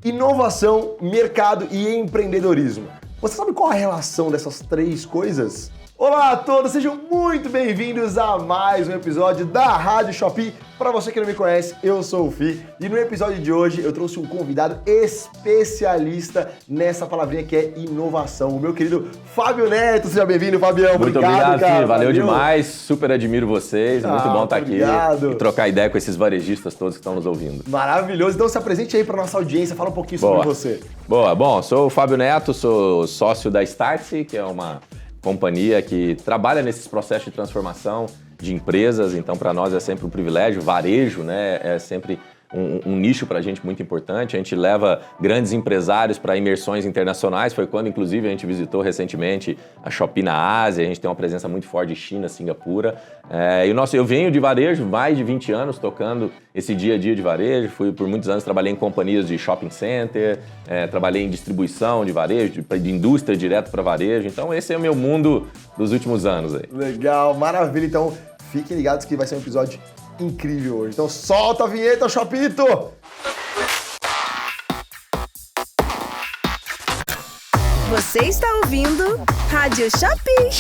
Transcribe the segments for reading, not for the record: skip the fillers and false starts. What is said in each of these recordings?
Inovação, mercado e empreendedorismo. Você sabe qual a relação dessas três coisas? Olá a todos, sejam muito bem-vindos a mais um episódio da Rádio Shopee. Para você que não me conhece, eu sou o Fih e no episódio de hoje eu trouxe um convidado especialista nessa palavrinha que é inovação, o meu querido Fábio Neto. Seja bem-vindo, Fabião. Muito obrigado, cara. Valeu demais, super admiro vocês, muito bom estar aqui e trocar ideia com esses varejistas todos que estão nos ouvindo. Maravilhoso, então se apresente aí para nossa audiência, fala um pouquinho sobre você. Boa, bom, sou o Fábio Neto, sou sócio da Startse, que é uma companhia que trabalha nesses processos de transformação de empresas, então para nós é sempre um privilégio, varejo, né, é sempre um nicho para a gente muito importante. A gente leva grandes empresários para imersões internacionais, foi quando inclusive a gente visitou recentemente a Shopee na Ásia, a gente tem uma presença muito forte em China, Singapura. Eu venho de varejo, mais de 20 anos tocando esse dia a dia de varejo, fui por muitos anos, trabalhei em companhias de shopping center, trabalhei em distribuição de varejo, de indústria direto para varejo, então esse é o meu mundo dos últimos anos aí. Legal, maravilha, então fiquem ligados que vai ser um episódio incrível hoje. Então solta a vinheta, Shopito! Você está ouvindo Rádio Shopee.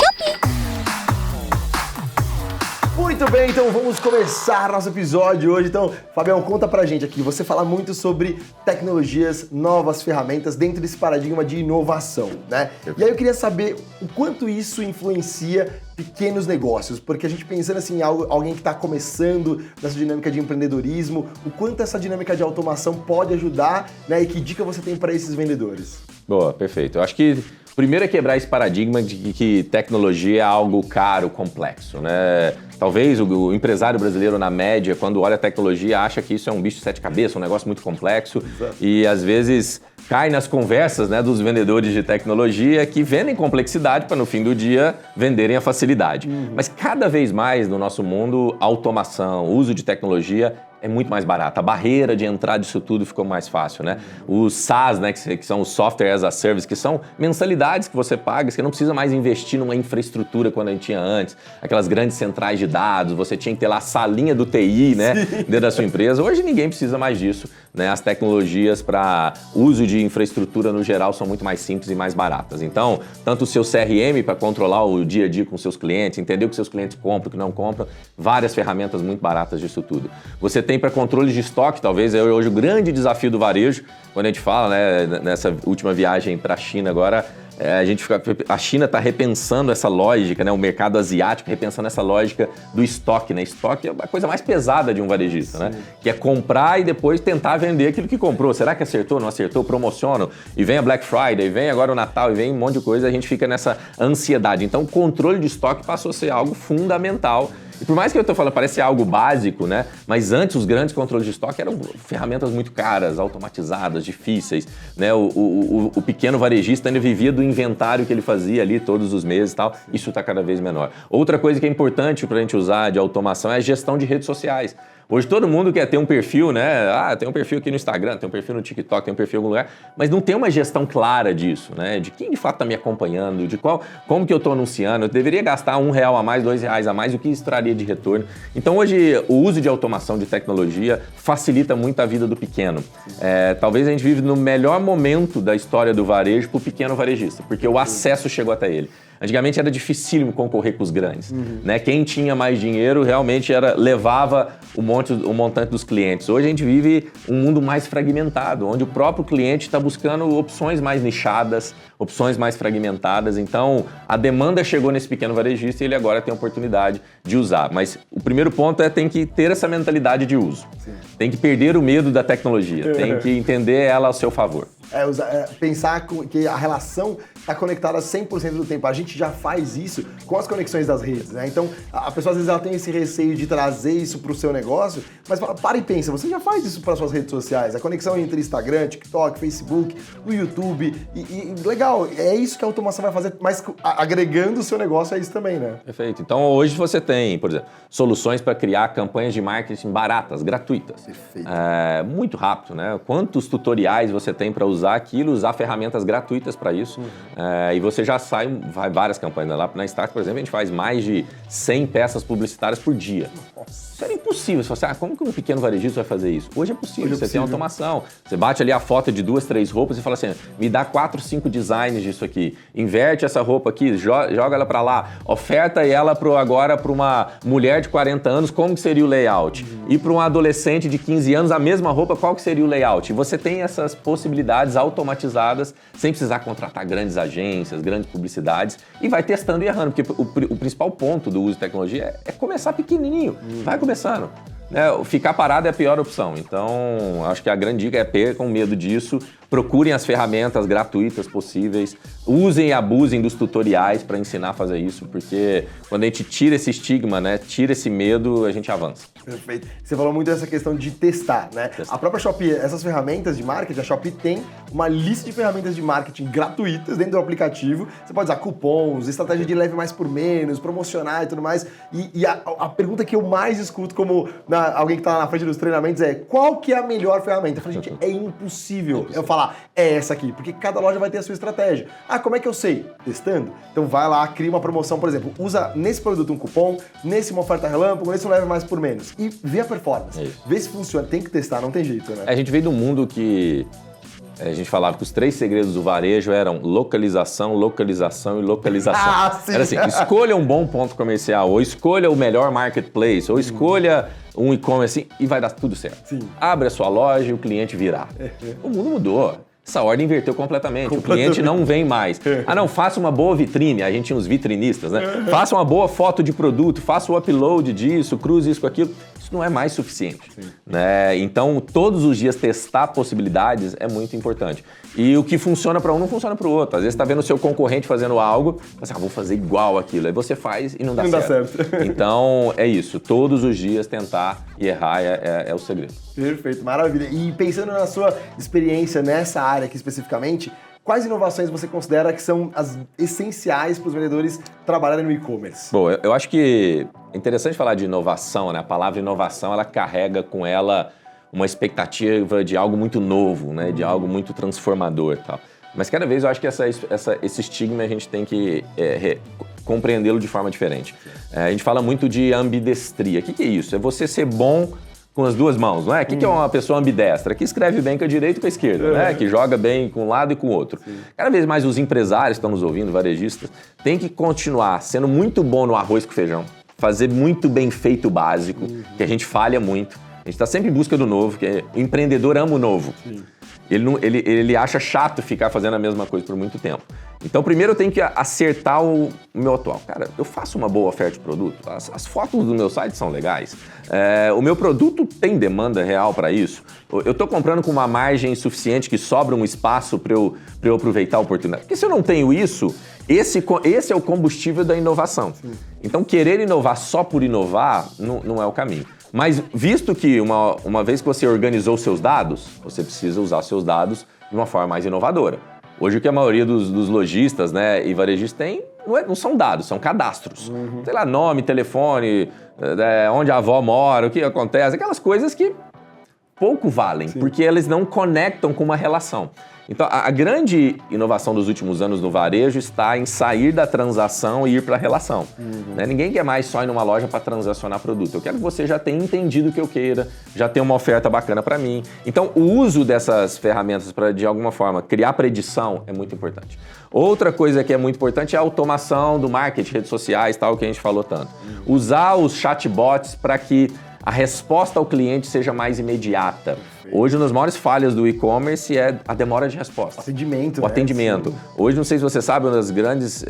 Muito bem, então vamos começar nosso episódio hoje. Então, Fabião, conta pra gente aqui. Você fala muito sobre tecnologias, novas ferramentas dentro desse paradigma de inovação, né? E aí eu queria saber o quanto isso influencia pequenos negócios, porque a gente pensando assim, alguém que está começando nessa dinâmica de empreendedorismo, o quanto essa dinâmica de automação pode ajudar, né? E que dica você tem para esses vendedores? Boa, perfeito. Eu acho que primeiro é quebrar esse paradigma de que tecnologia é algo caro, complexo, né? Talvez o empresário brasileiro, na média, quando olha a tecnologia, acha que isso é um bicho de sete cabeças, um negócio muito complexo. Exato. E às vezes cai nas conversas, né, dos vendedores de tecnologia que vendem complexidade para no fim do dia venderem a facilidade. Mas cada vez mais no nosso mundo, automação, uso de tecnologia é muito mais barato. A barreira de entrar disso tudo ficou mais fácil, né? Os SaaS, né, que são os Software as a Service, que são mensalidades que você paga, que não precisa mais investir numa infraestrutura quando a gente tinha antes, aquelas grandes centrais de dados, você tinha que ter lá a salinha do TI, né, dentro da sua empresa. Hoje ninguém precisa mais disso, né? As tecnologias para uso de infraestrutura no geral são muito mais simples e mais baratas. Então, tanto o seu CRM para controlar o dia a dia com seus clientes, entender o que seus clientes compram, o que não compram, várias ferramentas muito baratas disso tudo. Você tem para controle de estoque, talvez é hoje o grande desafio do varejo, quando a gente fala, né, nessa última viagem para a China agora, a China está repensando essa lógica, né, o mercado asiático repensando essa lógica do estoque, né? Estoque é a coisa mais pesada de um varejista, né? Que é comprar e depois tentar vender aquilo que comprou. Será que acertou, não acertou, promocionam? E vem a Black Friday, vem agora o Natal, e vem um monte de coisa, a gente fica nessa ansiedade. Então o controle de estoque passou a ser algo fundamental. E por mais que eu estou falando, parece algo básico, né? Mas antes os grandes controles de estoque eram ferramentas muito caras, automatizadas, difíceis, né? O pequeno varejista ainda vivia do inventário que ele fazia ali todos os meses e tal. Isso está cada vez menor. Outra coisa que é importante para a gente usar de automação é a gestão de redes sociais. Hoje todo mundo quer ter um perfil, né? Tem um perfil aqui no Instagram, tem um perfil no TikTok, tem um perfil em algum lugar, mas não tem uma gestão clara disso, né? De quem de fato está me acompanhando, como que eu estou anunciando, eu deveria gastar R$1 a mais, R$2 a mais, o que isso traria de retorno. Então hoje o uso de automação de tecnologia facilita muito a vida do pequeno. Talvez a gente vive no melhor momento da história do varejo para o pequeno varejista, porque o acesso chegou até ele. Antigamente era dificílimo concorrer com os grandes, né? Quem tinha mais dinheiro realmente levava o montante dos clientes. Hoje a gente vive um mundo mais fragmentado, onde o próprio cliente está buscando opções mais nichadas, opções mais fragmentadas. Então, a demanda chegou nesse pequeno varejista e ele agora tem a oportunidade de usar. Mas o primeiro ponto tem que ter essa mentalidade de uso. Sim. Tem que perder o medo da tecnologia, tem que entender ela ao seu favor. Pensar que a relação está conectada 100% do tempo. A gente já faz isso com as conexões das redes, né? Então, a pessoa às vezes ela tem esse receio de trazer isso para o seu negócio, mas para e pensa, você já faz isso para suas redes sociais. A conexão entre Instagram, TikTok, Facebook, o YouTube, e legal, é isso que a automação vai fazer, mas agregando o seu negócio a isso também, né? Perfeito. Então, hoje você tem, por exemplo, soluções para criar campanhas de marketing baratas, gratuitas. Perfeito. Muito rápido, né? Quantos tutoriais você tem para usar aquilo, usar ferramentas gratuitas para isso. E você já vai várias campanhas. Lá na Start, por exemplo, a gente faz mais de 100 peças publicitárias por dia. Isso era impossível. Você fala assim, como que um pequeno varejista vai fazer isso? Hoje é possível, você tem automação. Você bate ali a foto de 2, 3 roupas e fala assim, me dá 4, 5 designs disso aqui. Inverte essa roupa aqui, joga ela para lá. Oferta ela agora para uma mulher de 40 anos, como que seria o layout? E para um adolescente de 15 anos, a mesma roupa, qual que seria o layout? E você tem essas possibilidades automatizadas, sem precisar contratar grandes agências, grandes publicidades, e vai testando e errando, porque o principal ponto do uso de tecnologia é começar pequenininho, vai começando. Ficar parado é a pior opção. Então, acho que a grande dica é percam medo disso, procurem as ferramentas gratuitas possíveis, usem e abusem dos tutoriais para ensinar a fazer isso, porque quando a gente tira esse estigma, né, tira esse medo, a gente avança. Perfeito. Você falou muito dessa questão de testar, né? A própria Shopee, essas ferramentas de marketing, a Shopee tem uma lista de ferramentas de marketing gratuitas dentro do aplicativo. Você pode usar cupons, estratégia de leve mais por menos, promocionar e tudo mais. E a pergunta que eu mais escuto como alguém que está na frente dos treinamentos é qual que é a melhor ferramenta? Eu falo, gente, é impossível eu falar, é essa aqui, porque cada loja vai ter a sua estratégia. Como é que eu sei? Testando. Então vai lá, cria uma promoção, por exemplo, usa nesse produto um cupom, nesse uma oferta relâmpago, nesse um leve mais por menos. E vê a performance. Vê se funciona. Tem que testar, não tem jeito, né? A gente veio de um mundo que a gente falava que os 3 segredos do varejo eram localização, localização e localização. Sim. Era assim, escolha um bom ponto comercial, ou escolha o melhor marketplace, ou escolha um e-commerce assim, e vai dar tudo certo. Sim. Abre a sua loja e o cliente virá. O mundo mudou. Essa ordem inverteu completamente. O cliente não vem mais. Não, faça uma boa vitrine. A gente tinha uns vitrinistas, né? Faça uma boa foto de produto, faça o upload disso, cruze isso com aquilo. Isso não é mais suficiente. Né? Então, todos os dias testar possibilidades é muito importante. E o que funciona para um não funciona para o outro. Às vezes você está vendo o seu concorrente fazendo algo, você vou fazer igual aquilo. Aí você faz e não dá certo. Então, é isso. Todos os dias tentar e errar é o segredo. Perfeito, maravilha. E pensando na sua experiência nessa área aqui especificamente, quais inovações você considera que são as essenciais para os vendedores trabalharem no e-commerce? Bom, eu acho que é interessante falar de inovação, né? A palavra inovação, ela carrega com ela uma expectativa de algo muito novo, né? De algo muito transformador e tal. Mas cada vez eu acho que esse estigma a gente tem que compreendê-lo de forma diferente. A gente fala muito de ambidestria. O que é isso? É você ser bom com as duas mãos, não é? O que é uma pessoa ambidestra? Que escreve bem com a direita e com a esquerda, né? Que joga bem com um lado e com o outro. Cada vez mais os empresários que estão nos ouvindo, varejistas, têm que continuar sendo muito bom no arroz com feijão, fazer muito bem feito o básico, que a gente falha muito. A gente está sempre em busca do novo, que o empreendedor ama o novo. Ele acha chato ficar fazendo a mesma coisa por muito tempo. Então, primeiro eu tenho que acertar o meu atual. Cara, eu faço uma boa oferta de produto, as fotos do meu site são legais, o meu produto tem demanda real para isso, eu estou comprando com uma margem suficiente que sobra um espaço para eu aproveitar a oportunidade. Porque se eu não tenho isso, esse é o combustível da inovação. Então, querer inovar só por inovar não é o caminho. Mas visto que uma vez que você organizou seus dados, você precisa usar seus dados de uma forma mais inovadora. Hoje o que a maioria dos lojistas, né, e varejistas tem não são dados, são cadastros. Sei lá, nome, telefone, onde a avó mora, o que acontece, aquelas coisas que pouco valem, porque eles não conectam com uma relação. Então, a grande inovação dos últimos anos no varejo está em sair da transação e ir para a relação. Né? Ninguém quer mais só ir numa loja para transacionar produto. Eu quero que você já tenha entendido o que eu queira, já tenha uma oferta bacana para mim. Então, o uso dessas ferramentas para, de alguma forma, criar predição é muito importante. Outra coisa que é muito importante é a automação do marketing, redes sociais, tal, que a gente falou tanto. Usar os chatbots para que a resposta ao cliente seja mais imediata. Hoje, uma das maiores falhas do e-commerce é a demora de resposta. O atendimento. Sim. Hoje, não sei se você sabe, uma das grandes...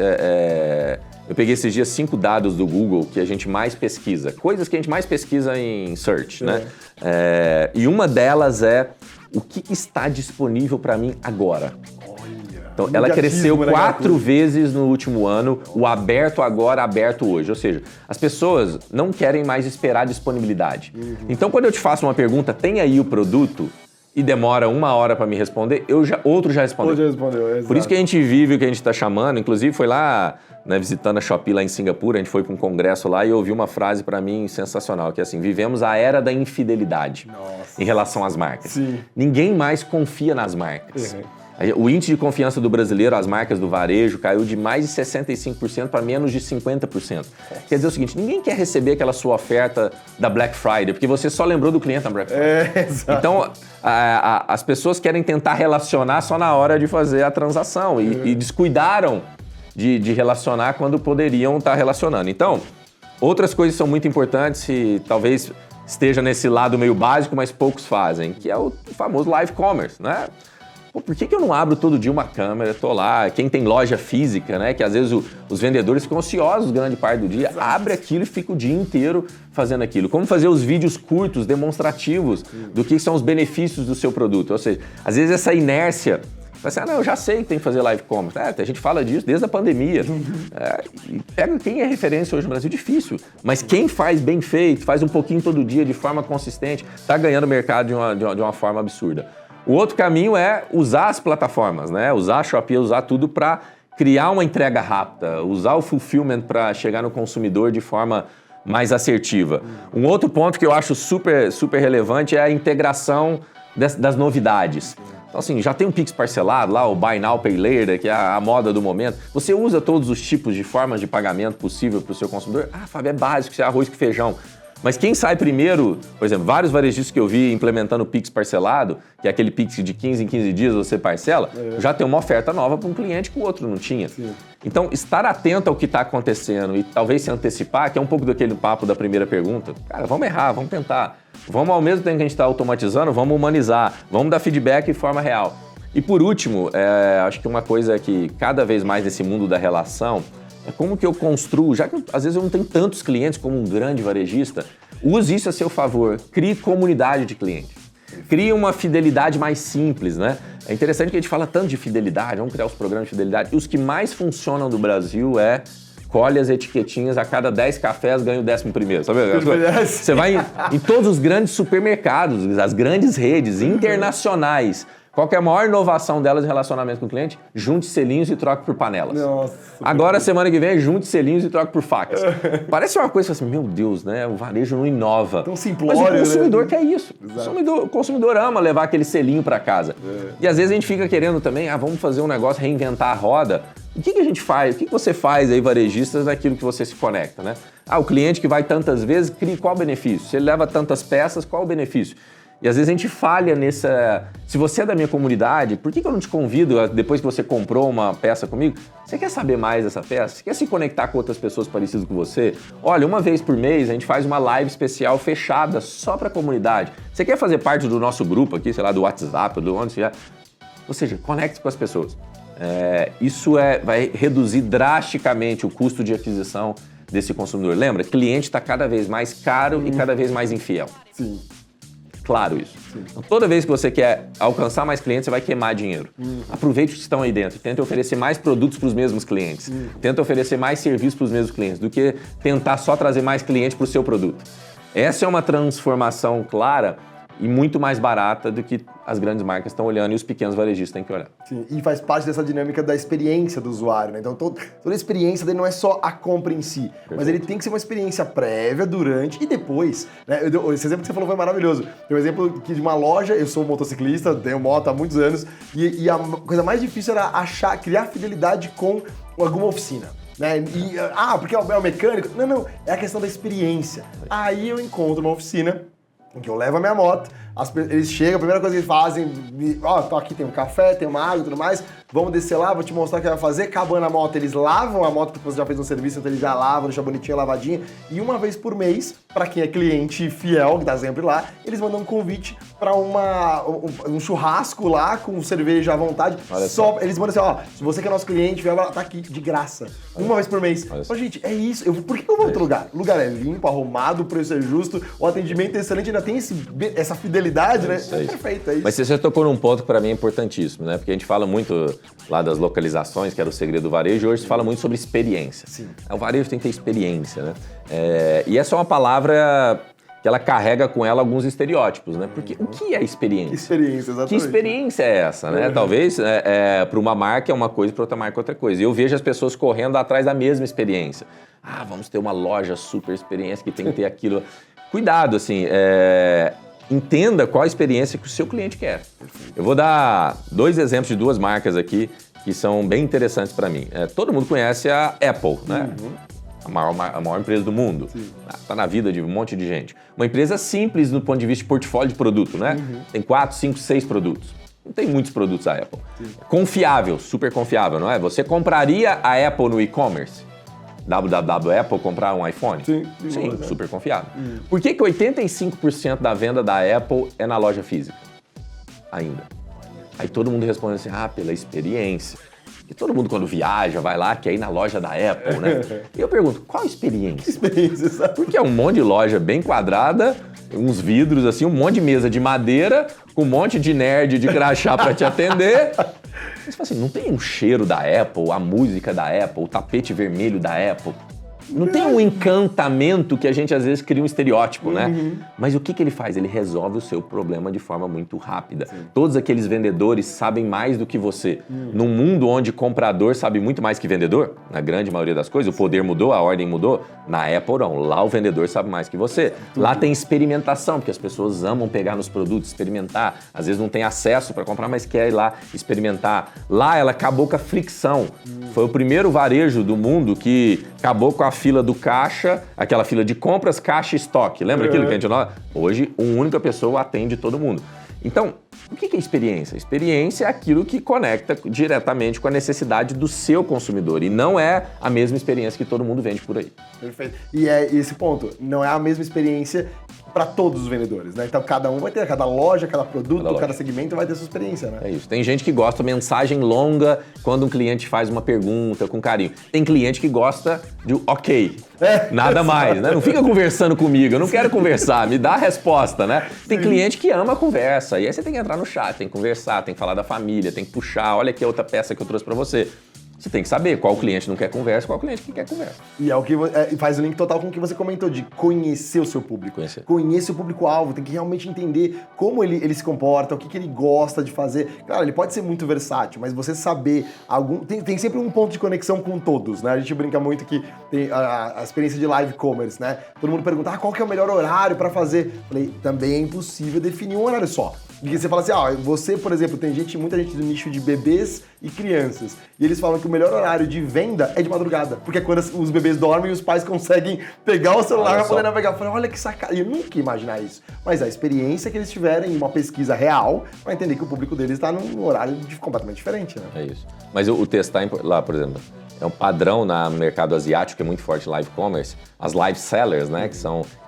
eu peguei esses dias 5 dados do Google que a gente mais pesquisa. Coisas que a gente mais pesquisa em search, né? E uma delas é o que está disponível para mim agora. Então, ela cresceu 4 vezes no último ano, o aberto agora, aberto hoje. Ou seja, as pessoas não querem mais esperar a disponibilidade. Então, quando eu te faço uma pergunta, tem aí o produto, e demora 1 hora para me responder, outro já respondeu. Exato. Por isso que a gente vive o que a gente está chamando, inclusive foi lá, né, visitando a Shopee lá em Singapura, a gente foi para um congresso lá e eu ouvi uma frase para mim sensacional, que é assim, vivemos a era da infidelidade em relação às marcas. Ninguém mais confia nas marcas. O índice de confiança do brasileiro, as marcas do varejo, caiu de mais de 65% para menos de 50%. Quer dizer o seguinte, ninguém quer receber aquela sua oferta da Black Friday, porque você só lembrou do cliente na Black Friday. Exato. Então, as pessoas querem tentar relacionar só na hora de fazer a transação e descuidaram de relacionar quando poderiam estar relacionando. Então, outras coisas são muito importantes e talvez esteja nesse lado meio básico, mas poucos fazem, que é o famoso live commerce, né? Pô, por que eu não abro todo dia uma câmera, tô lá, quem tem loja física, né, que às vezes os vendedores ficam ociosos grande parte do dia, abre aquilo e fica o dia inteiro fazendo aquilo. Como fazer os vídeos curtos, demonstrativos do que são os benefícios do seu produto. Ou seja, às vezes essa inércia, você, não, eu já sei que tem que fazer live commerce. A gente fala disso desde a pandemia. E pega quem é referência hoje no Brasil, difícil. Mas quem faz bem feito, faz um pouquinho todo dia, de forma consistente, está ganhando o mercado de uma forma absurda. O outro caminho é usar as plataformas, né? Usar a Shopee, usar tudo para criar uma entrega rápida, usar o fulfillment para chegar no consumidor de forma mais assertiva. Um outro ponto que eu acho super, super relevante é a integração das novidades. Então, assim, já tem um Pix parcelado lá, o Buy Now, Pay Later, que é a moda do momento. Você usa todos os tipos de formas de pagamento possível para o seu consumidor? Fábio, é básico, isso é arroz com feijão. Mas quem sai primeiro, por exemplo, vários varejistas que eu vi implementando o Pix parcelado, que é aquele Pix de 15 em 15 dias você parcela, já tem uma oferta nova para um cliente que o outro não tinha. Sim. Então, estar atento ao que está acontecendo e talvez se antecipar, que é um pouco daquele papo da primeira pergunta. Cara, vamos errar, vamos tentar. Vamos, ao mesmo tempo que a gente está automatizando, vamos humanizar, vamos dar feedback de forma real. E por último, acho que uma coisa que cada vez mais nesse mundo da relação é como que eu construo, já que às vezes eu não tenho tantos clientes como um grande varejista, use isso a seu favor, crie comunidade de cliente, crie uma fidelidade mais simples, né? É interessante que a gente fala tanto de fidelidade, vamos criar os programas de fidelidade, e os que mais funcionam no Brasil colhe as etiquetinhas, a cada 10 cafés ganha o 11º, sabe? Você vai em todos os grandes supermercados, as grandes redes internacionais. Qual que é a maior inovação delas em relacionamento com o cliente? Junte selinhos e troque por panelas. Nossa, agora, semana que vem, junte selinhos e troque por facas. Parece uma coisa assim, meu Deus, né? O varejo não inova. Tão simplório, mas o consumidor né? quer isso. O consumidor ama levar aquele selinho para casa. E às vezes a gente fica querendo também, vamos fazer um negócio, reinventar a roda. O que a gente faz? O que você faz aí, varejistas, naquilo que você se conecta, né? O cliente que vai tantas vezes, qual o benefício? Se ele leva tantas peças, qual o benefício? E às vezes a gente falha nessa... Se você é da minha comunidade, por que eu não te convido, depois que você comprou uma peça comigo, você quer saber mais dessa peça? Você quer se conectar com outras pessoas parecidas com você? Olha, uma vez por mês a gente faz uma live especial fechada só para a comunidade. Você quer fazer parte do nosso grupo aqui, sei lá, do WhatsApp, do onde seja? Ou seja, conecte com as pessoas. Isso vai reduzir drasticamente o custo de aquisição desse consumidor. Lembra? Cliente está cada vez mais caro e cada vez mais infiel. Sim. Claro isso. Então, toda vez que você quer alcançar mais clientes, você vai queimar dinheiro. Aproveite os que estão aí dentro. Tente oferecer mais produtos para os mesmos clientes. Tenta oferecer mais serviços para os mesmos clientes do que tentar só trazer mais clientes para o seu produto. Essa é uma transformação clara e muito mais barata do que as grandes marcas estão olhando e os pequenos varejistas têm que olhar. Sim, e faz parte dessa dinâmica da experiência do usuário, né? Então toda a experiência dele não é só a compra em si, perfeito, mas ele tem que ser uma experiência prévia, durante e depois, né? Esse exemplo que você falou foi maravilhoso. Tem um exemplo de uma loja, eu sou motociclista, tenho moto há muitos anos, e a coisa mais difícil era criar fidelidade com alguma oficina. Né? Porque é o mecânico? Não, é a questão da experiência. Aí eu encontro uma oficina em que eu levo a minha moto, eles chegam, a primeira coisa que eles fazem, aqui tem um café, tem uma água e tudo mais, vamos descer lá, vou te mostrar o que vai fazer, acabando a moto, eles lavam a moto, porque você já fez um serviço, então eles já lavam, deixam bonitinha, lavadinha, e uma vez por mês, para quem é cliente fiel, que tá sempre lá, eles mandam um convite para um churrasco lá, com cerveja à vontade, eles mandam assim, se você que é nosso cliente, tá aqui, de graça, uma vez por mês. Gente, é isso, por que eu vou outro lugar? O lugar é limpo, arrumado, o preço é justo, o atendimento é excelente, ainda tem essa fidelidade, né? Perfeito, é isso. Mas você tocou num ponto que para mim é importantíssimo, né? Porque a gente fala muito lá das localizações, que era o segredo do varejo, e hoje se fala muito sobre experiência. Sim. O varejo tem que ter experiência, né? E essa é uma palavra que ela carrega com ela alguns estereótipos, né? Porque o que é experiência? Que experiência, exatamente. Que experiência é essa, né? Talvez para uma marca é uma coisa, para outra marca é outra coisa. E eu vejo as pessoas correndo atrás da mesma experiência. Vamos ter uma loja super experiência que tem que ter aquilo. Cuidado, assim, entenda qual a experiência que o seu cliente quer. Eu vou dar 2 exemplos de 2 marcas aqui que são bem interessantes para mim. Todo mundo conhece a Apple, né? A maior empresa do mundo. Está na vida de um monte de gente. Uma empresa simples no ponto de vista de portfólio de produto, né? Tem 4, 5, 6 produtos. Não tem muitos produtos a Apple. Confiável, super confiável, não é? Você compraria a Apple no e-commerce? Apple comprar um iPhone? Sim, super confiável. Por que 85% da venda da Apple é na loja física? Ainda. Aí todo mundo responde assim, pela experiência. E todo mundo quando viaja, vai lá, quer ir na loja da Apple, né? E eu pergunto, qual a experiência? Experiência, sabe? Porque é um monte de loja bem quadrada, uns vidros assim, um monte de mesa de madeira, com um monte de nerd de crachá pra te atender. Você fala assim, não tem um cheiro da Apple, a música da Apple, o tapete vermelho da Apple. Não tem um encantamento que a gente às vezes cria um estereótipo, né? Mas o que ele faz? Ele resolve o seu problema de forma muito rápida. Todos aqueles vendedores sabem mais do que você. Num mundo onde comprador sabe muito mais que vendedor, na grande maioria das coisas, o poder mudou, a ordem mudou. Na Apple não, lá o vendedor sabe mais que você. Lá tem experimentação, porque as pessoas amam pegar nos produtos, experimentar. Às vezes não tem acesso para comprar, mas quer ir lá experimentar. Lá ela acabou com a fricção. Foi o primeiro varejo do mundo que acabou com a fila do caixa, aquela fila de compras, caixa e estoque. Lembra aquilo que a gente não... Hoje, uma única pessoa atende todo mundo. Então, o que é experiência? Experiência é aquilo que conecta diretamente com a necessidade do seu consumidor e não é a mesma experiência que todo mundo vende por aí. Perfeito. E é esse ponto, não é a mesma experiência para todos os vendedores, né? Então cada um vai ter, cada loja, cada produto, cada segmento vai ter sua experiência, né? É isso. Tem gente que gosta de mensagem longa quando um cliente faz uma pergunta com carinho. Tem cliente que gosta de ok, nada mais, né? Não fica conversando comigo, eu não quero conversar, me dá a resposta, né? Tem cliente que ama a conversa, e aí você tem que entrar no chat, tem que conversar, tem que falar da família, tem que puxar, olha aqui a outra peça que eu trouxe para você. Você tem que saber qual cliente não quer conversa, qual cliente que quer conversa. E é o que faz o link total com o que você comentou, de conhecer o seu público. Conhecer o público-alvo, tem que realmente entender como ele se comporta, o que ele gosta de fazer. Claro, ele pode ser muito versátil, mas você saber tem sempre um ponto de conexão com todos, né? A gente brinca muito que tem a experiência de live commerce, né? Todo mundo pergunta, qual que é o melhor horário para fazer? Falei, também é impossível definir um horário só. Porque você fala assim, você, por exemplo, tem muita gente do nicho de bebês e crianças, e eles falam que o melhor horário de venda é de madrugada, porque é quando os bebês dormem e os pais conseguem pegar o celular pra poder navegar. Eu falei, olha que sacada, eu nunca ia imaginar isso. Mas a experiência que eles tiverem em uma pesquisa real, vai entender que o público deles está num horário completamente diferente, né? É isso. Mas o testar lá, por exemplo, é um padrão no mercado asiático, que é muito forte live commerce, as live sellers, né,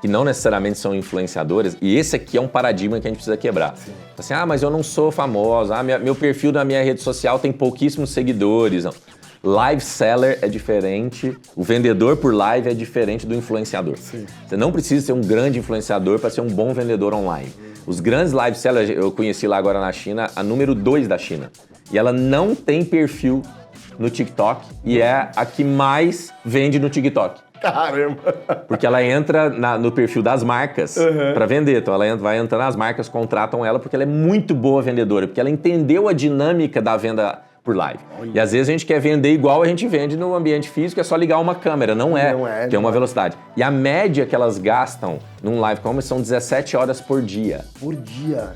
que não necessariamente são influenciadores, e esse aqui é um paradigma que a gente precisa quebrar. Assim, mas eu não sou famosa, meu perfil na minha rede social tem pouquíssimos seguidores. Não. Live seller é diferente, o vendedor por live é diferente do influenciador. Você não precisa ser um grande influenciador para ser um bom vendedor online. Os grandes live sellers, eu conheci lá agora na China, a número 2 da China, e ela não tem perfil no TikTok e é a que mais vende no TikTok. Caramba! Porque ela entra no perfil das marcas para vender. Então ela vai entrando, as marcas contratam ela porque ela é muito boa vendedora, porque ela entendeu a dinâmica da venda por live. E às vezes a gente quer vender igual a gente vende no ambiente físico, é só ligar uma câmera. Não é. Tem uma velocidade. E a média que elas gastam num live commerce são 17 horas por dia. Por dia?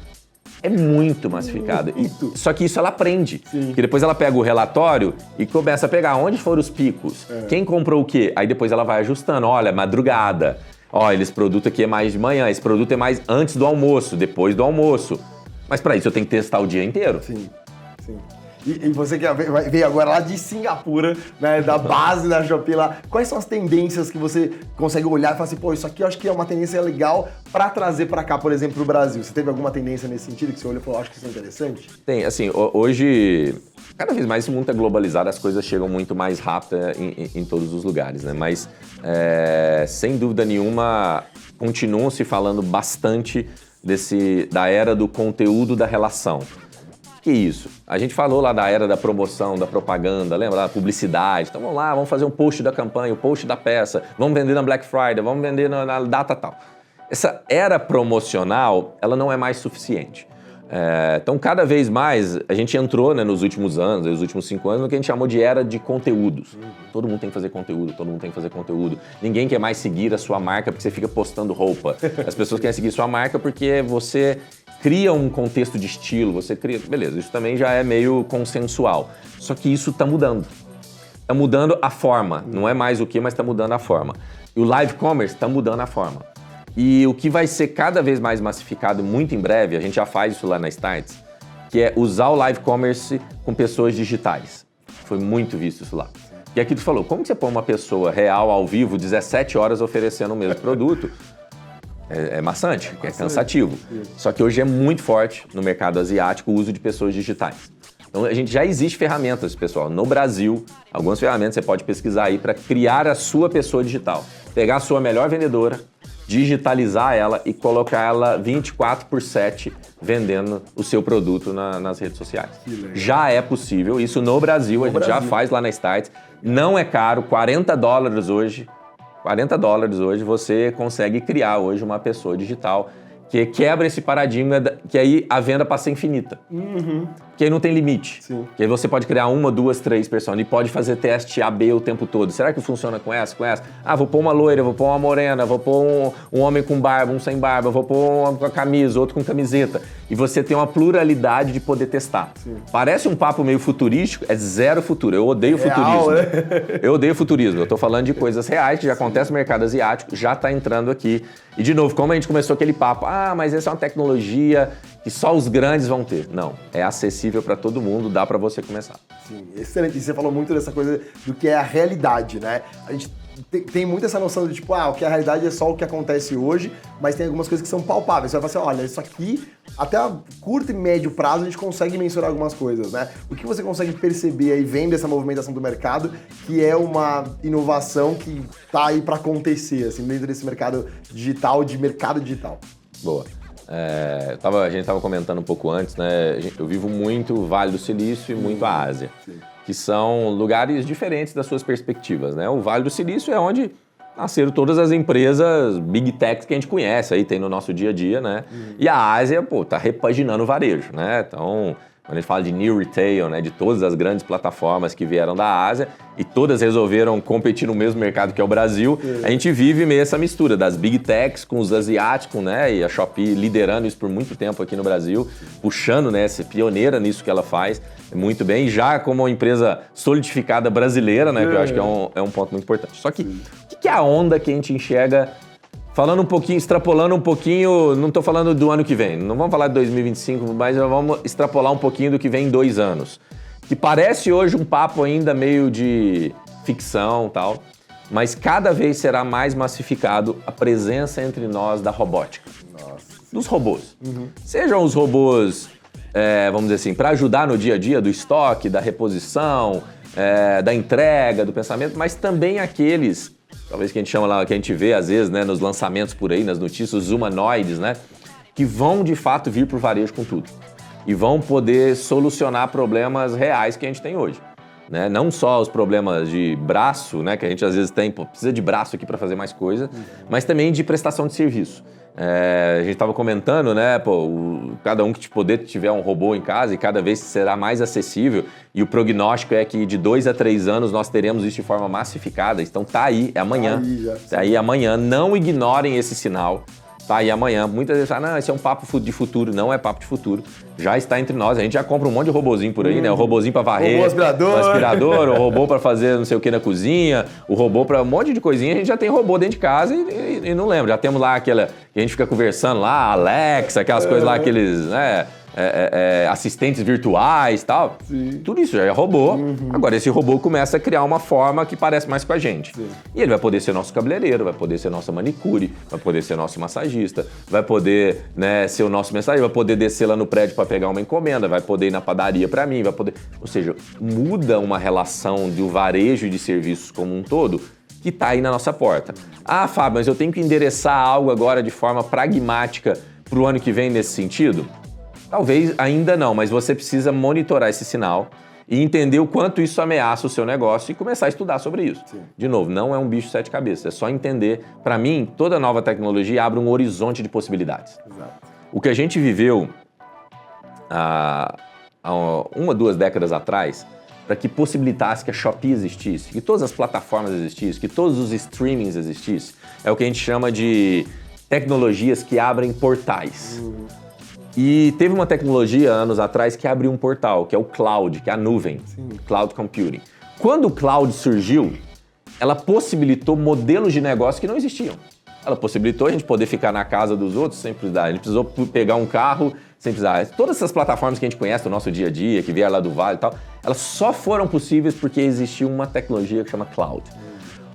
É muito massificado. Só que isso ela aprende. Porque depois ela pega o relatório e começa a pegar onde foram os picos, quem comprou o quê. Aí depois ela vai ajustando. Olha, madrugada. Esse produto aqui é mais de manhã, esse produto é mais antes do almoço, depois do almoço. Mas para isso eu tenho que testar o dia inteiro. Sim. E você que veio agora lá de Singapura, né, da base da Shopee lá, quais são as tendências que você consegue olhar e falar assim, isso aqui eu acho que é uma tendência legal para trazer para cá, por exemplo, pro Brasil? Você teve alguma tendência nesse sentido que você olhou e falou, acho que isso é interessante? Tem, assim, hoje, cada vez mais esse mundo é globalizado, as coisas chegam muito mais rápido em todos os lugares, né? Mas, sem dúvida nenhuma, continuam se falando bastante da era do conteúdo da relação. Que isso? A gente falou lá da era da promoção, da propaganda, lembra? Da publicidade. Então vamos lá, vamos fazer um post da campanha, um post da peça, vamos vender na Black Friday, vamos vender na data tal. Essa era promocional, ela não é mais suficiente. Então, cada vez mais, a gente entrou, né, nos últimos anos, nos últimos 5 anos, no que a gente chamou de era de conteúdos. Todo mundo tem que fazer conteúdo, todo mundo tem que fazer conteúdo. Ninguém quer mais seguir a sua marca porque você fica postando roupa. As pessoas querem seguir sua marca porque você cria um contexto de estilo, você cria... Beleza, isso também já é meio consensual. Só que isso está mudando. Está mudando a forma. Não é mais o que, mas está mudando a forma. E o live commerce está mudando a forma. E o que vai ser cada vez mais massificado muito em breve, a gente já faz isso lá na Startse, que é usar o live commerce com pessoas digitais. Foi muito visto isso lá. E aqui tu falou, como que você põe uma pessoa real, ao vivo, 17 horas oferecendo o mesmo produto? É maçante, é cansativo. Só que hoje é muito forte no mercado asiático o uso de pessoas digitais. Então, a gente já existe ferramentas, pessoal. No Brasil, algumas ferramentas você pode pesquisar aí para criar a sua pessoa digital. Pegar a sua melhor vendedora, digitalizar ela e colocar ela 24/7 vendendo o seu produto nas redes sociais. Já é possível, isso no Brasil, a gente já faz lá na Startse. Não é caro, $40 hoje. $40 hoje você consegue criar hoje uma pessoa digital que quebra esse paradigma que aí a venda passa infinita. Que aí não tem limite. Sim. Que aí você pode criar 1, 2, 3 personas e pode fazer teste A/B o tempo todo. Será que funciona com essa, com essa? Ah, vou pôr uma loira, vou pôr uma morena, vou pôr um homem com barba, um sem barba, vou pôr um com a camisa, outro com camiseta. E você tem uma pluralidade de poder testar. Sim. Parece um papo meio futurístico, é zero futuro. Eu odeio futurismo. Né? Eu odeio futurismo. Eu tô falando de coisas reais que já acontecem no mercado asiático, já tá entrando aqui. E de novo, como a gente começou aquele papo, mas essa é uma tecnologia que só os grandes vão ter. Não, é acessível para todo mundo, dá para você começar. Sim, excelente. E você falou muito dessa coisa do que é a realidade, né? A gente tem muito essa noção de tipo, o que é a realidade é só o que acontece hoje, mas tem algumas coisas que são palpáveis. Você vai falar assim, olha, isso aqui, até a curto e médio prazo, a gente consegue mensurar algumas coisas, né? O que você consegue perceber aí, vendo essa movimentação do mercado, que é uma inovação que tá aí para acontecer, assim, dentro desse mercado digital, de mercado digital? Boa. A gente estava comentando um pouco antes, né? Eu vivo muito o Vale do Silício e muito a Ásia, que são lugares diferentes das suas perspectivas, né? O Vale do Silício é onde nasceram todas as empresas Big Techs que a gente conhece, aí tem no nosso dia a dia, né? E a Ásia, tá repaginando o varejo, né? Então, quando a gente fala de New Retail, né, de todas as grandes plataformas que vieram da Ásia e todas resolveram competir no mesmo mercado que é o Brasil, a gente vive meio essa mistura das Big Techs com os asiáticos, né, e a Shopee liderando isso por muito tempo aqui no Brasil, puxando, né, ser pioneira nisso que ela faz muito bem, já como uma empresa solidificada brasileira, né, que eu acho que é um ponto muito importante. Só que o que é a onda que a gente enxerga? Falando um pouquinho, extrapolando um pouquinho, não estou falando do ano que vem, não vamos falar de 2025, mas vamos extrapolar um pouquinho do que vem em 2 anos. Que parece hoje um papo ainda meio de ficção e tal, mas cada vez será mais massificado a presença entre nós da robótica. Dos robôs. Sejam os robôs, vamos dizer assim, para ajudar no dia a dia do estoque, da reposição, da entrega, do pensamento, mas também aqueles... talvez que a gente chama lá, que a gente vê às vezes, né, nos lançamentos por aí, nas notícias, os humanoides, né, que vão de fato vir pro varejo com tudo e vão poder solucionar problemas reais que a gente tem hoje, né? Não só os problemas de braço, né, que a gente às vezes tem, precisa de braço aqui para fazer mais coisa, mas também de prestação de serviço. A gente estava comentando, né, cada um que tiver um robô em casa e cada vez será mais acessível e o prognóstico é que de 2 a 3 anos nós teremos isso de forma massificada. Então tá aí, é amanhã. Tá aí amanhã, não ignorem esse sinal. Tá aí amanhã. Muitas vezes falam, não, esse é um papo de futuro. Não é papo de futuro. Já está entre nós. A gente já compra um monte de robozinho por aí, né? O robozinho para varrer. Robô aspirador. O aspirador, o robô para fazer não sei o que na cozinha, o robô para um monte de coisinha. A gente já tem robô dentro de casa e não lembra. Já temos lá aquela que a gente fica conversando lá, Alexa, aquelas coisas lá, aqueles, né? Assistentes virtuais e tal. Sim. Tudo isso já é robô. Agora, esse robô começa a criar uma forma que parece mais com a gente. Sim. E ele vai poder ser nosso cabeleireiro, vai poder ser nossa manicure, vai poder ser nosso massagista, vai poder, né, ser o nosso mensageiro, vai poder descer lá no prédio para pegar uma encomenda, vai poder ir na padaria para mim, vai poder... Ou seja, muda uma relação do varejo e de serviços como um todo que está aí na nossa porta. Ah, Fábio, mas eu tenho que endereçar algo agora de forma pragmática para o ano que vem nesse sentido? Talvez ainda não, mas você precisa monitorar esse sinal e entender o quanto isso ameaça o seu negócio e começar a estudar sobre isso. Sim. De novo, não é um bicho de 7 cabeças, é só entender. Para mim, toda nova tecnologia abre um horizonte de possibilidades. Exato. O que a gente viveu há 1 ou 2 décadas atrás, para que possibilitasse que a Shopee existisse, que todas as plataformas existissem, que todos os streamings existissem. É o que a gente chama de tecnologias que abrem portais. E teve uma tecnologia, anos atrás, que abriu um portal, que é o cloud, que é a nuvem, cloud computing. Quando o cloud surgiu, ela possibilitou modelos de negócio que não existiam. Ela possibilitou a gente poder ficar na casa dos outros sem precisar. A gente precisou pegar um carro sem precisar. Todas essas plataformas que a gente conhece do nosso dia a dia, que vieram lá do Vale e tal, elas só foram possíveis porque existiu uma tecnologia que chama cloud.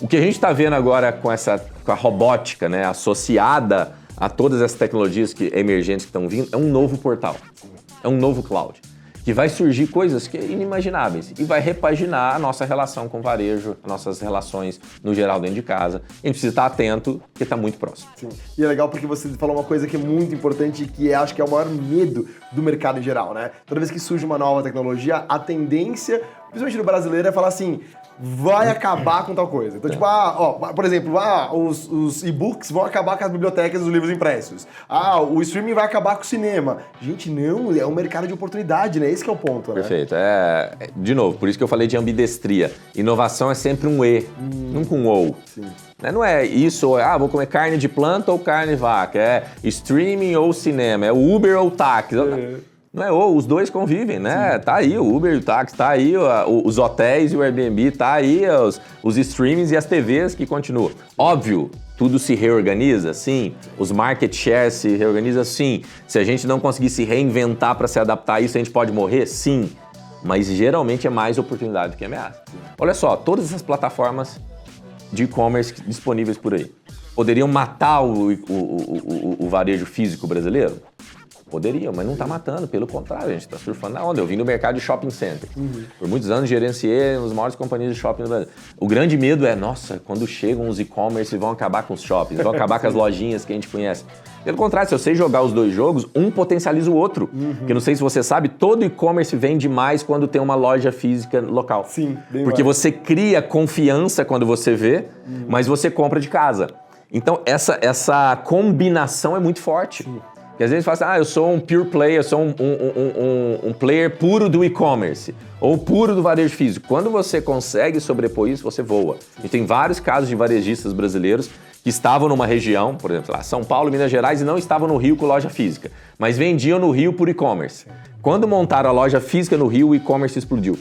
O que a gente está vendo agora com a robótica, né, associada a todas essas tecnologias emergentes que estão vindo, é um novo portal, é um novo cloud, que vai surgir coisas que inimagináveis e vai repaginar a nossa relação com o varejo, as nossas relações no geral dentro de casa. A gente precisa estar atento, porque está muito próximo. Sim. E é legal porque você falou uma coisa que é muito importante e que acho que é o maior medo do mercado em geral, né? Toda vez que surge uma nova tecnologia, a tendência, principalmente no brasileiro, é falar assim, vai acabar com tal coisa. Então, tipo, por exemplo, os e-books vão acabar com as bibliotecas dos livros impressos. O streaming vai acabar com o cinema. Gente, não, é um mercado de oportunidade, né? Esse que é o ponto, né? Perfeito. De novo, por isso que eu falei de ambidestria. Inovação é sempre um E, nunca um ou. Sim. Não é isso, vou comer carne de planta ou carne de vaca. É streaming ou cinema, é Uber ou táxi. Não é os dois convivem, né? Sim. Tá aí o Uber e o táxi, tá aí os hotéis e o Airbnb, tá aí os streamings e as TVs que continuam. Óbvio, tudo se reorganiza, sim. Os market shares se reorganizam, sim. Se a gente não conseguir se reinventar para se adaptar a isso, a gente pode morrer? Sim. Mas geralmente é mais oportunidade do que ameaça. Olha só, todas essas plataformas de e-commerce disponíveis por aí poderiam matar o varejo físico brasileiro? Poderiam, mas não está matando, pelo contrário, a gente está surfando na onda. Eu vim do mercado de shopping center. Por muitos anos gerenciei as maiores companhias de shopping no Brasil. O grande medo é, nossa, quando chegam os e-commerce vão acabar com os shoppings, vão acabar com as lojinhas que a gente conhece. Pelo contrário, se eu sei jogar os dois jogos, um potencializa o outro. Porque não sei se você sabe, todo e-commerce vende mais quando tem uma loja física local. Sim, bem porque mais. Você cria confiança quando você vê, mas você compra de casa. Então, essa combinação é muito forte. Sim. Porque às vezes fala assim, eu sou um pure player, eu sou um player puro do e-commerce, ou puro do varejo físico. Quando você consegue sobrepor isso, você voa. A gente tem vários casos de varejistas brasileiros que estavam numa região, por exemplo, lá, São Paulo, Minas Gerais, e não estavam no Rio com loja física, mas vendiam no Rio por e-commerce. Quando montaram a loja física no Rio, o e-commerce explodiu.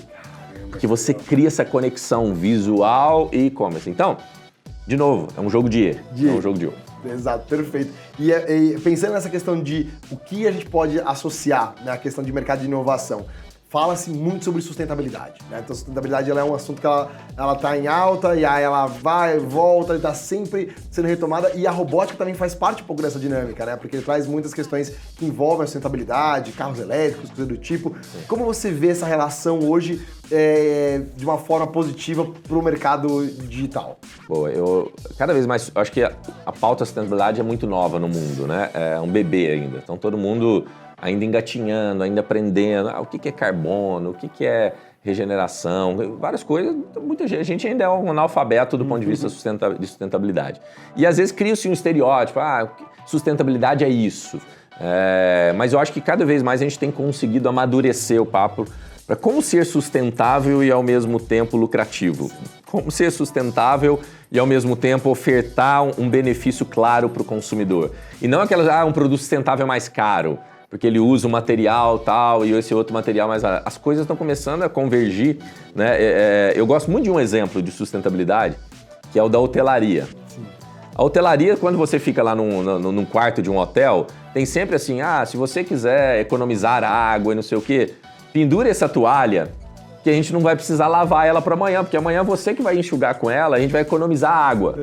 Porque você cria essa conexão visual e e-commerce. Então, de novo, é um jogo de E. É um jogo de O. Exato, perfeito. E pensando nessa questão de o que a gente pode associar, né, a questão de mercado de inovação, fala-se muito sobre sustentabilidade, né? Então, sustentabilidade ela é um assunto que ela tá em alta e aí ela vai, volta e tá sempre sendo retomada, e a robótica também faz parte um pouco dessa dinâmica, né? Porque ele traz muitas questões que envolvem a sustentabilidade, carros elétricos, coisa do tipo. Sim. Como você vê essa relação hoje de uma forma positiva para o mercado digital? Boa, cada vez mais, eu acho que a pauta sustentabilidade é muito nova no mundo, né? É um bebê ainda, então todo mundo ainda engatinhando, ainda aprendendo o que é carbono, o que é regeneração, várias coisas. Muita gente ainda é um analfabeto do ponto de vista de sustentabilidade. E às vezes cria-se um estereótipo, sustentabilidade é isso. Mas eu acho que cada vez mais a gente tem conseguido amadurecer o papo para como ser sustentável e ao mesmo tempo lucrativo. Como ser sustentável e ao mesmo tempo ofertar um benefício claro para o consumidor. E não um produto sustentável mais caro, porque ele usa um material tal e esse outro material mais barato. As coisas estão começando a convergir, né? Eu gosto muito de um exemplo de sustentabilidade, que é o da hotelaria. Sim. A hotelaria, quando você fica lá num quarto de um hotel, tem sempre assim, se você quiser economizar água e não sei o quê, pendure essa toalha, que a gente não vai precisar lavar ela para amanhã, porque amanhã você que vai enxugar com ela, a gente vai economizar água.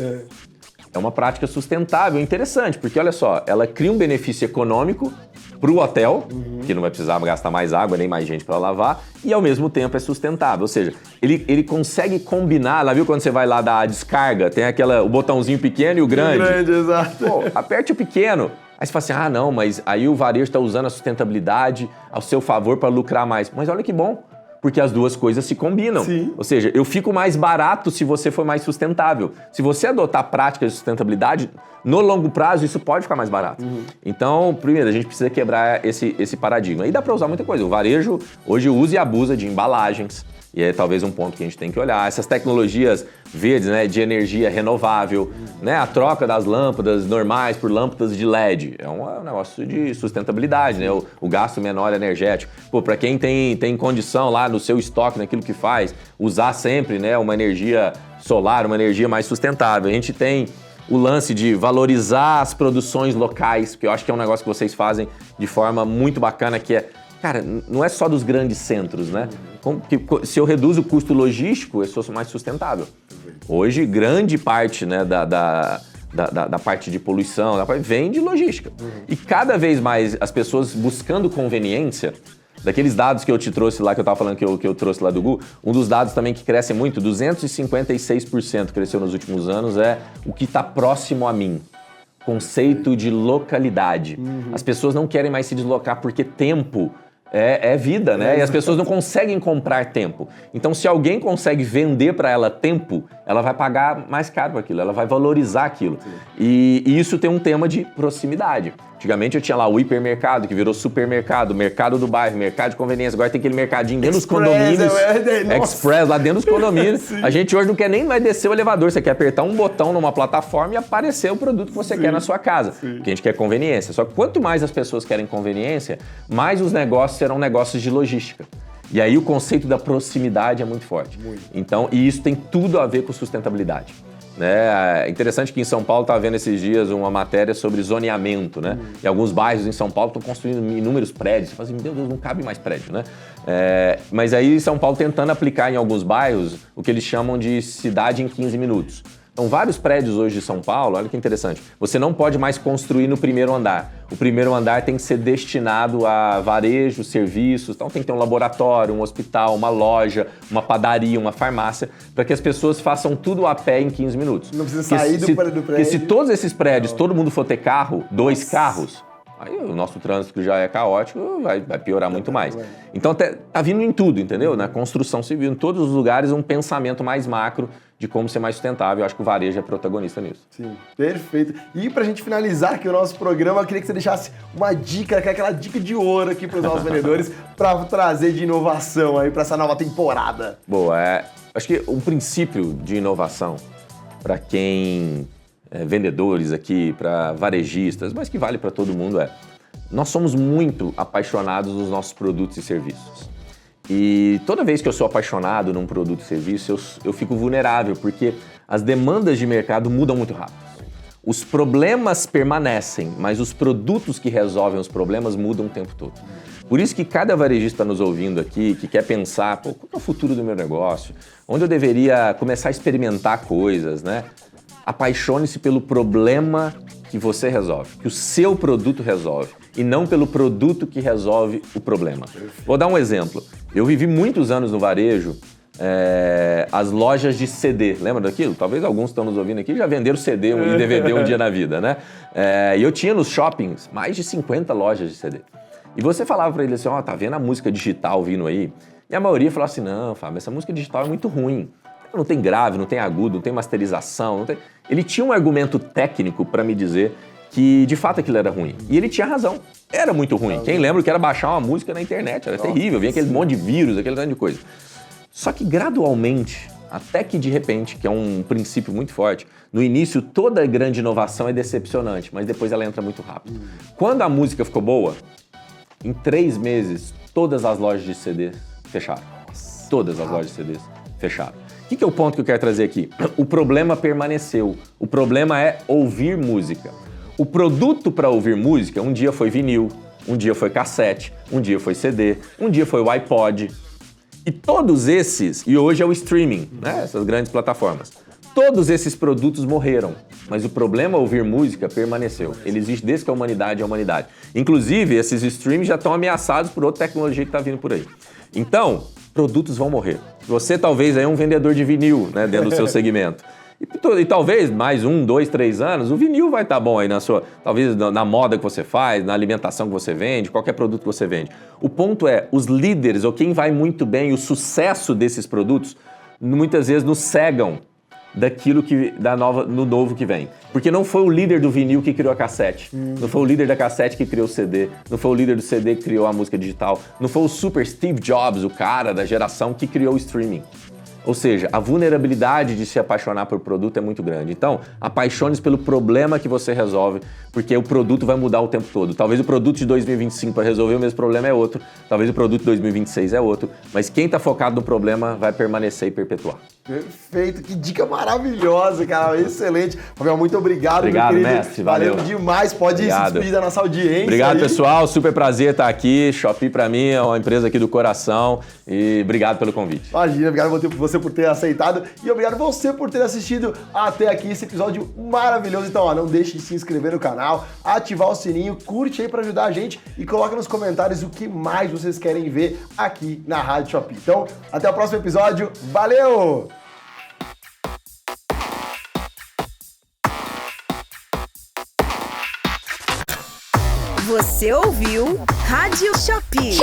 É uma prática sustentável, interessante, porque olha só, ela cria um benefício econômico para o hotel, que não vai precisar gastar mais água, nem mais gente para lavar, e ao mesmo tempo é sustentável. Ou seja, ele consegue combinar, lá viu quando você vai lá dar a descarga, tem o botãozinho pequeno e o grande? O grande, exato. Pô, aperte o pequeno. Aí você fala assim, não, mas aí o varejo está usando a sustentabilidade ao seu favor para lucrar mais. Mas olha que bom, porque as duas coisas se combinam. Sim. Ou seja, eu fico mais barato se você for mais sustentável. Se você adotar práticas de sustentabilidade, no longo prazo isso pode ficar mais barato. Então, primeiro, a gente precisa quebrar esse paradigma. E dá para usar muita coisa. O varejo hoje usa e abusa de embalagens. E é talvez um ponto que a gente tem que olhar. Essas tecnologias verdes, né, de energia renovável, né, a troca das lâmpadas normais por lâmpadas de LED. É um negócio de sustentabilidade, né, o gasto menor energético. Pô, para quem tem condição lá no seu estoque, naquilo que faz, usar sempre, né, uma energia solar, uma energia mais sustentável. A gente tem o lance de valorizar as produções locais, que eu acho que é um negócio que vocês fazem de forma muito bacana, que é, cara, não é só dos grandes centros, né? Se eu reduzo o custo logístico, eu sou mais sustentável. Hoje, grande parte, né, da parte de poluição vem de logística. E cada vez mais as pessoas buscando conveniência, daqueles dados que eu te trouxe lá, que eu estava falando que eu trouxe lá do Google, um dos dados também que cresce muito, 256% cresceu nos últimos anos, é o que está próximo a mim. Conceito de localidade. As pessoas não querem mais se deslocar porque tempo é vida, né? E as pessoas não conseguem comprar tempo. Então, se alguém consegue vender para ela tempo, ela vai pagar mais caro por aquilo, ela vai valorizar aquilo. E isso tem um tema de proximidade. Antigamente eu tinha lá o hipermercado, que virou supermercado, mercado do bairro, mercado de conveniência. Agora tem aquele mercadinho dentro dos condomínios. Express, lá dentro dos condomínios. A gente hoje não quer nem mais descer o elevador. Você quer apertar um botão numa plataforma e aparecer o produto que você quer na sua casa. Porque a gente quer conveniência. Só que quanto mais as pessoas querem conveniência, mais os negócios serão negócios de logística. E aí o conceito da proximidade é muito forte. Então, e isso tem tudo a ver com sustentabilidade. É interessante que em São Paulo estava vendo esses dias uma matéria sobre zoneamento, né? E alguns bairros em São Paulo estão construindo inúmeros prédios. Você fala assim, meu Deus, não cabe mais prédio, né? Mas aí São Paulo tentando aplicar em alguns bairros o que eles chamam de cidade em 15 minutos. Então, vários prédios hoje de São Paulo, olha que interessante, você não pode mais construir no primeiro andar. O primeiro andar tem que ser destinado a varejo, serviços, então tem que ter um laboratório, um hospital, uma loja, uma padaria, uma farmácia, para que as pessoas façam tudo a pé em 15 minutos. Não precisa sair do prédio. Porque se todos esses prédios, todo mundo for ter carro, 2 carros, aí o nosso trânsito, que já é caótico, vai piorar muito mais. Então, tá vindo em tudo, entendeu? Na construção civil, em todos os lugares, um pensamento mais macro de como ser mais sustentável. Eu acho que o varejo é protagonista nisso. Sim, perfeito. E pra gente finalizar aqui o nosso programa, eu queria que você deixasse uma dica, aquela dica de ouro aqui pros nossos vendedores para trazer de inovação aí para essa nova temporada. Boa, acho que um princípio de inovação para quem vendedores aqui, para varejistas, mas que vale para todo mundo nós somos muito apaixonados nos nossos produtos e serviços. E toda vez que eu sou apaixonado num produto e serviço, eu fico vulnerável, porque as demandas de mercado mudam muito rápido. Os problemas permanecem, mas os produtos que resolvem os problemas mudam o tempo todo. Por isso que cada varejista nos ouvindo aqui, que quer pensar, qual é o futuro do meu negócio? Onde eu deveria começar a experimentar coisas, né? Apaixone-se pelo problema que você resolve, que o seu produto resolve, e não pelo produto que resolve o problema. Vou dar um exemplo. Eu vivi muitos anos no varejo, as lojas de CD, lembra daquilo? Talvez alguns estão nos ouvindo aqui já venderam CD e DVD um dia na vida, né? E eu tinha nos shoppings mais de 50 lojas de CD. E você falava para ele assim, tá vendo a música digital vindo aí? E a maioria falava assim, não, Fábio, essa música digital é muito ruim. Não tem grave, não tem agudo, não tem masterização. Ele tinha um argumento técnico para me dizer que de fato aquilo era ruim. E ele tinha razão. Era muito ruim. Quem lembra que era baixar uma música na internet? Era terrível. Vinha aquele monte de vírus, aquele tanto de coisa. Só que gradualmente, até que de repente, que é um princípio muito forte, no início toda grande inovação é decepcionante, mas depois ela entra muito rápido. Quando a música ficou boa, em 3 meses, todas as lojas de CD fecharam. Todas as lojas de CDs fecharam. O que é o ponto que eu quero trazer aqui? O problema permaneceu. O problema é ouvir música. O produto para ouvir música, um dia foi vinil, um dia foi cassete, um dia foi CD, um dia foi o iPod. E todos esses, e hoje é o streaming, né? Essas grandes plataformas. Todos esses produtos morreram, mas o problema ouvir música permaneceu. Ele existe desde que a humanidade é a humanidade. Inclusive, esses streams já estão ameaçados por outra tecnologia que está vindo por aí. Então, produtos vão morrer. Você talvez é um vendedor de vinil, né, dentro do seu segmento. E talvez mais 1, 2, 3 anos, o vinil vai estar bom aí talvez na moda que você faz, na alimentação que você vende, qualquer produto que você vende. O ponto é, os líderes, ou quem vai muito bem, o sucesso desses produtos, muitas vezes nos cegam daquilo no novo que vem. Porque não foi o líder do vinil que criou a cassete, não foi o líder da cassete que criou o CD, não foi o líder do CD que criou a música digital, não foi o super Steve Jobs, o cara da geração que criou o streaming. Ou seja, a vulnerabilidade de se apaixonar por produto é muito grande. Então, apaixone-se pelo problema que você resolve, porque o produto vai mudar o tempo todo. Talvez o produto de 2025 para resolver o mesmo problema é outro, talvez o produto de 2026 é outro, mas quem está focado no problema vai permanecer e perpetuar. Perfeito, que dica maravilhosa, cara, excelente. Fabião, muito obrigado. Obrigado, mestre, valeu. Demais, pode se despedir da nossa audiência. Obrigado, aí. Pessoal, super prazer estar aqui. Shopee para mim é uma empresa aqui do coração e obrigado pelo convite. Imagina, obrigado você por ter aceitado e obrigado você por ter assistido até aqui esse episódio maravilhoso. Então, ó, não deixe de se inscrever no canal, ativar o sininho, curte aí para ajudar a gente e coloca nos comentários o que mais vocês querem ver aqui na Rádio Shopee. Então, até o próximo episódio. Valeu! Você ouviu Rádio Shopee.